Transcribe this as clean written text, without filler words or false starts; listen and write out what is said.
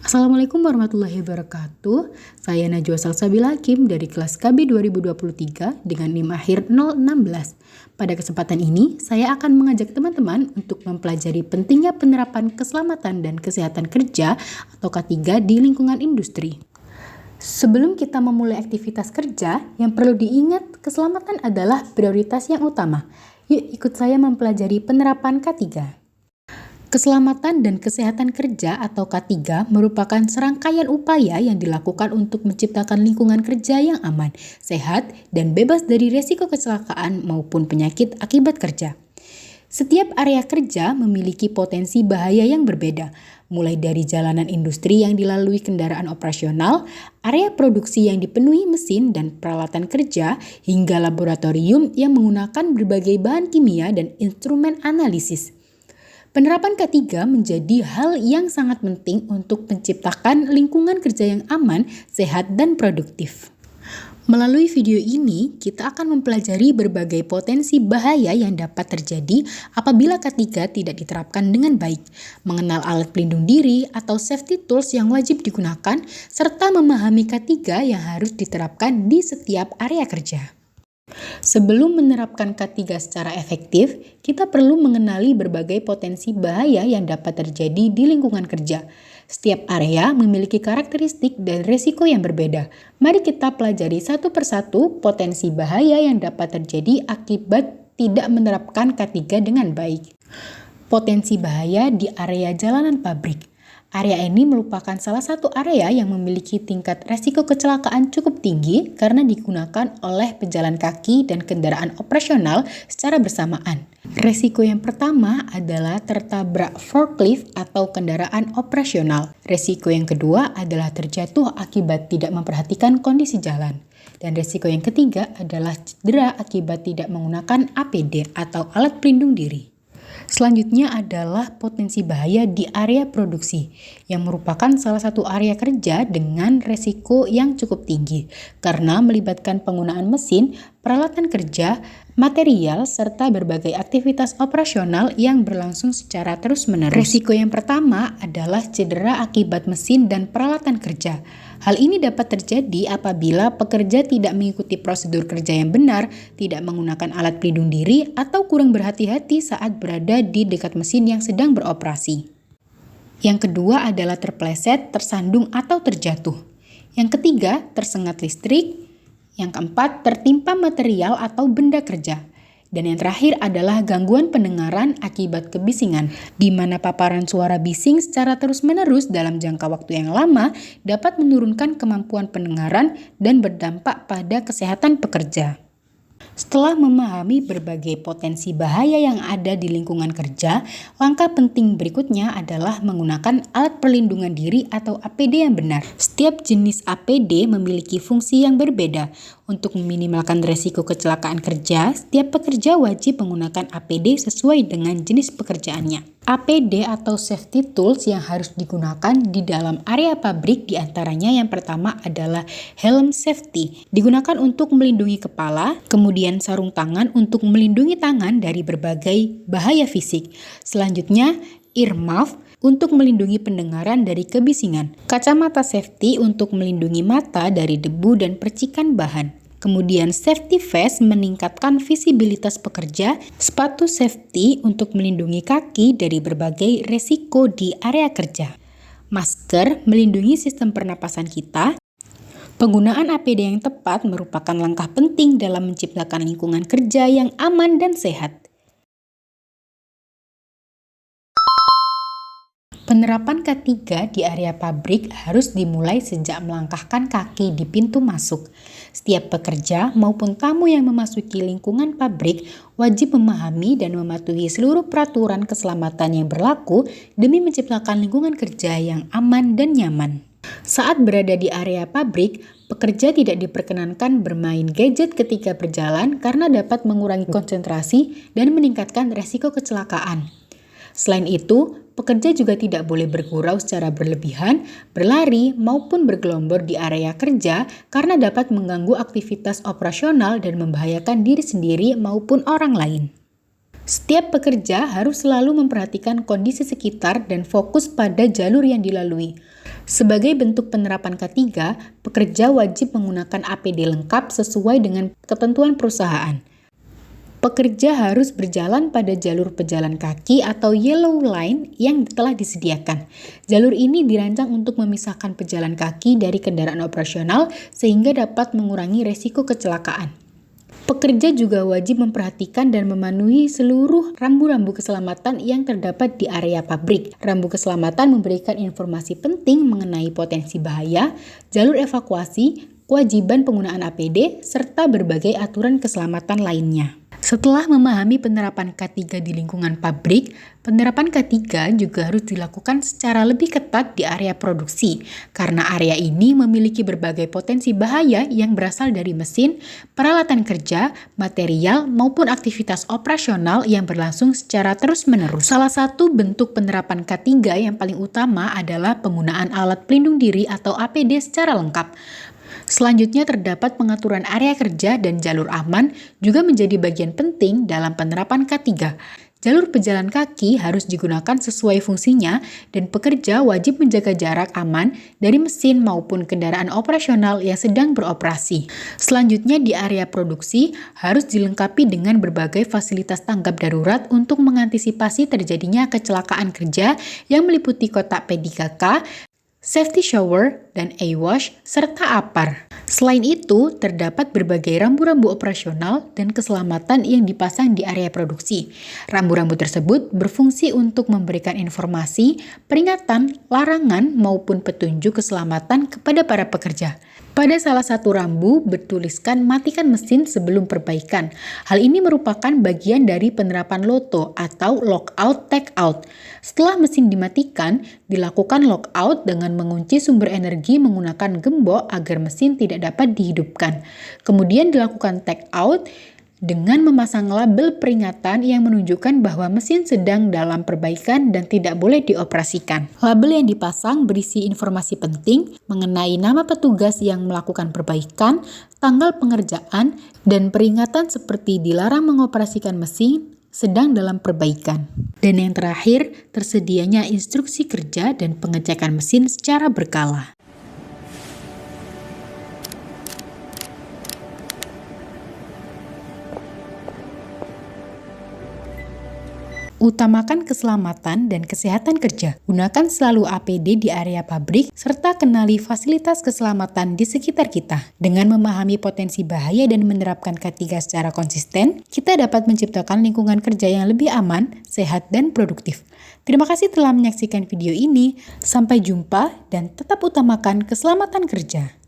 Assalamualaikum warahmatullahi wabarakatuh. Saya Najwa Salsabila Hakim dari kelas KB 2023 dengan NIM akhir 016. Pada kesempatan ini, saya akan mengajak teman-teman untuk mempelajari pentingnya penerapan keselamatan dan kesehatan kerja atau K3 di lingkungan industri. Sebelum kita memulai aktivitas kerja, yang perlu diingat keselamatan adalah prioritas yang utama. Yuk ikut saya mempelajari penerapan K3. Keselamatan dan kesehatan kerja atau K3 merupakan serangkaian upaya yang dilakukan untuk menciptakan lingkungan kerja yang aman, sehat, dan bebas dari risiko kecelakaan maupun penyakit akibat kerja. Setiap area kerja memiliki potensi bahaya yang berbeda, mulai dari jalanan industri yang dilalui kendaraan operasional, area produksi yang dipenuhi mesin dan peralatan kerja, hingga laboratorium yang menggunakan berbagai bahan kimia dan instrumen analisis. Penerapan K3 menjadi hal yang sangat penting untuk menciptakan lingkungan kerja yang aman, sehat, dan produktif. Melalui video ini, kita akan mempelajari berbagai potensi bahaya yang dapat terjadi apabila K3 tidak diterapkan dengan baik, mengenal alat pelindung diri atau safety tools yang wajib digunakan, serta memahami K3 yang harus diterapkan di setiap area kerja. Sebelum menerapkan K3 secara efektif, kita perlu mengenali berbagai potensi bahaya yang dapat terjadi di lingkungan kerja. Setiap area memiliki karakteristik dan risiko yang berbeda. Mari kita pelajari satu persatu potensi bahaya yang dapat terjadi akibat tidak menerapkan K3 dengan baik. Potensi bahaya di area jalanan pabrik. Area ini merupakan salah satu area yang memiliki tingkat resiko kecelakaan cukup tinggi karena digunakan oleh pejalan kaki dan kendaraan operasional secara bersamaan. Resiko yang pertama adalah tertabrak forklift atau kendaraan operasional. Resiko yang kedua adalah terjatuh akibat tidak memperhatikan kondisi jalan. Dan resiko yang ketiga adalah cedera akibat tidak menggunakan APD atau alat pelindung diri. Selanjutnya adalah potensi bahaya di area produksi, yang merupakan salah satu area kerja dengan resiko yang cukup tinggi, karena melibatkan penggunaan mesin, peralatan kerja, material, serta berbagai aktivitas operasional yang berlangsung secara terus-menerus. Resiko yang pertama adalah cedera akibat mesin dan peralatan kerja. Hal ini dapat terjadi apabila pekerja tidak mengikuti prosedur kerja yang benar, tidak menggunakan alat pelindung diri, atau kurang berhati-hati saat berada di dekat mesin yang sedang beroperasi. Yang kedua adalah terpeleset, tersandung, atau terjatuh. Yang ketiga, tersengat listrik. Yang keempat, tertimpa material atau benda kerja. Dan yang terakhir adalah gangguan pendengaran akibat kebisingan, di mana paparan suara bising secara terus-menerus dalam jangka waktu yang lama dapat menurunkan kemampuan pendengaran dan berdampak pada kesehatan pekerja. Setelah memahami berbagai potensi bahaya yang ada di lingkungan kerja, langkah penting berikutnya adalah menggunakan alat perlindungan diri atau APD yang benar. Setiap jenis APD memiliki fungsi yang berbeda. Untuk meminimalkan risiko kecelakaan kerja, setiap pekerja wajib menggunakan APD sesuai dengan jenis pekerjaannya. APD atau safety tools yang harus digunakan di dalam area pabrik diantaranya yang pertama adalah helm safety, digunakan untuk melindungi kepala, kemudian sarung tangan untuk melindungi tangan dari berbagai bahaya fisik. Selanjutnya, earmuff untuk melindungi pendengaran dari kebisingan, kacamata safety untuk melindungi mata dari debu dan percikan bahan. Kemudian safety vest meningkatkan visibilitas pekerja, sepatu safety untuk melindungi kaki dari berbagai resiko di area kerja. Masker melindungi sistem pernapasan kita. Penggunaan APD yang tepat merupakan langkah penting dalam menciptakan lingkungan kerja yang aman dan sehat. Penerapan K3 di area pabrik harus dimulai sejak melangkahkan kaki di pintu masuk. Setiap pekerja maupun tamu yang memasuki lingkungan pabrik wajib memahami dan mematuhi seluruh peraturan keselamatan yang berlaku demi menciptakan lingkungan kerja yang aman dan nyaman. Saat berada di area pabrik, pekerja tidak diperkenankan bermain gadget ketika berjalan karena dapat mengurangi konsentrasi dan meningkatkan resiko kecelakaan. Selain itu, pekerja juga tidak boleh bergurau secara berlebihan, berlari, maupun bergelombor di area kerja karena dapat mengganggu aktivitas operasional dan membahayakan diri sendiri maupun orang lain. Setiap pekerja harus selalu memperhatikan kondisi sekitar dan fokus pada jalur yang dilalui. Sebagai bentuk penerapan ketiga, pekerja wajib menggunakan APD lengkap sesuai dengan ketentuan perusahaan. Pekerja harus berjalan pada jalur pejalan kaki atau yellow line yang telah disediakan. Jalur ini dirancang untuk memisahkan pejalan kaki dari kendaraan operasional sehingga dapat mengurangi resiko kecelakaan. Pekerja juga wajib memperhatikan dan memenuhi seluruh rambu-rambu keselamatan yang terdapat di area pabrik. Rambu keselamatan memberikan informasi penting mengenai potensi bahaya, jalur evakuasi, kewajiban penggunaan APD, serta berbagai aturan keselamatan lainnya. Setelah memahami penerapan K3 di lingkungan pabrik, penerapan K3 juga harus dilakukan secara lebih ketat di area produksi, karena area ini memiliki berbagai potensi bahaya yang berasal dari mesin, peralatan kerja, material, maupun aktivitas operasional yang berlangsung secara terus-menerus. Salah satu bentuk penerapan K3 yang paling utama adalah penggunaan alat pelindung diri atau APD secara lengkap. Selanjutnya terdapat pengaturan area kerja dan jalur aman juga menjadi bagian penting dalam penerapan K3. Jalur pejalan kaki harus digunakan sesuai fungsinya dan pekerja wajib menjaga jarak aman dari mesin maupun kendaraan operasional yang sedang beroperasi. Selanjutnya di area produksi harus dilengkapi dengan berbagai fasilitas tanggap darurat untuk mengantisipasi terjadinya kecelakaan kerja yang meliputi kotak P3K, safety shower, dan A-wash, serta APAR. Selain itu, terdapat berbagai rambu-rambu operasional dan keselamatan yang dipasang di area produksi. Rambu-rambu tersebut berfungsi untuk memberikan informasi, peringatan, larangan, maupun petunjuk keselamatan kepada para pekerja. Pada salah satu rambu bertuliskan matikan mesin sebelum perbaikan. Hal ini merupakan bagian dari penerapan LOTO atau lockout take out. Setelah mesin dimatikan, dilakukan lockout dengan mengunci sumber energi menggunakan gembok agar mesin tidak dapat dihidupkan. Kemudian dilakukan take out dengan memasang label peringatan yang menunjukkan bahwa mesin sedang dalam perbaikan dan tidak boleh dioperasikan. Label yang dipasang berisi informasi penting mengenai nama petugas yang melakukan perbaikan, tanggal pengerjaan, dan peringatan seperti dilarang mengoperasikan mesin sedang dalam perbaikan. Dan yang terakhir, tersedianya instruksi kerja dan pengecekan mesin secara berkala. Utamakan keselamatan dan kesehatan kerja. Gunakan selalu APD di area pabrik, serta kenali fasilitas keselamatan di sekitar kita. Dengan memahami potensi bahaya dan menerapkan K3 secara konsisten, kita dapat menciptakan lingkungan kerja yang lebih aman, sehat, dan produktif. Terima kasih telah menyaksikan video ini. Sampai jumpa dan tetap utamakan keselamatan kerja.